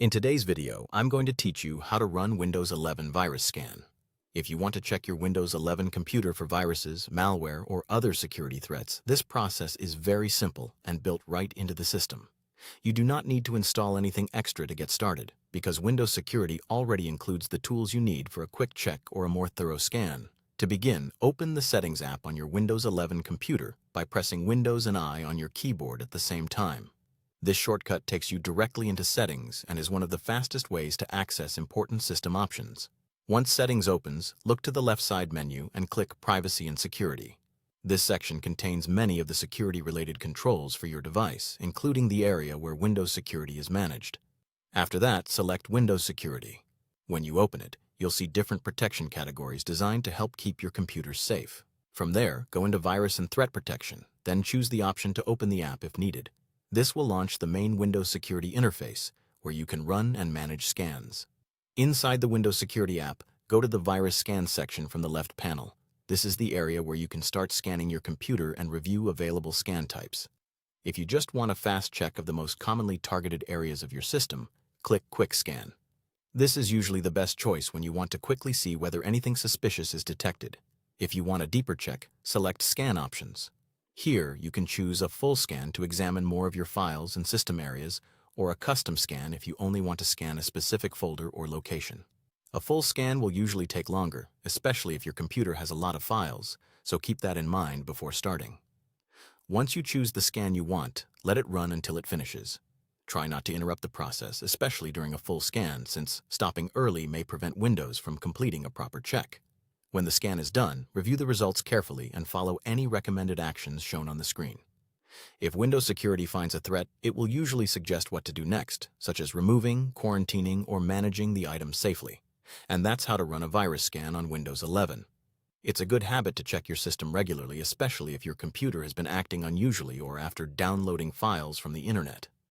In today's video, I'm going to teach you how to run Windows 11 virus scan. If you want to check your Windows 11 computer for viruses, malware, or other security threats, this process is very simple and built right into the system. You do not need to install anything extra to get started, because Windows Security already includes the tools you need for a quick check or a more thorough scan. To begin, open the Settings app on your Windows 11 computer by pressing Windows and I on your keyboard at the same time. This shortcut takes you directly into Settings and is one of the fastest ways to access important system options. Once Settings opens, look to the left side menu and click Privacy and Security. This section contains many of the security-related controls for your device, including the area where Windows Security is managed. After that, select Windows Security. When you open it, you'll see different protection categories designed to help keep your computer safe. From there, go into Virus and Threat Protection, then choose the option to open the app if needed. This will launch the main Windows Security interface, where you can run and manage scans. Inside the Windows Security app, go to the Virus Scan section from the left panel. This is the area where you can start scanning your computer and review available scan types. If you just want a fast check of the most commonly targeted areas of your system, click Quick Scan. This is usually the best choice when you want to quickly see whether anything suspicious is detected. If you want a deeper check, select Scan Options. Here, you can choose a full scan to examine more of your files and system areas, or a custom scan if you only want to scan a specific folder or location. A full scan will usually take longer, especially if your computer has a lot of files, so keep that in mind before starting. Once you choose the scan you want, let it run until it finishes. Try not to interrupt the process, especially during a full scan, since stopping early may prevent Windows from completing a proper check. When the scan is done, review the results carefully and follow any recommended actions shown on the screen. If Windows Security finds a threat, it will usually suggest what to do next, such as removing, quarantining, or managing the item safely. And that's how to run a virus scan on Windows 11. It's a good habit to check your system regularly, especially if your computer has been acting unusually or after downloading files from the internet.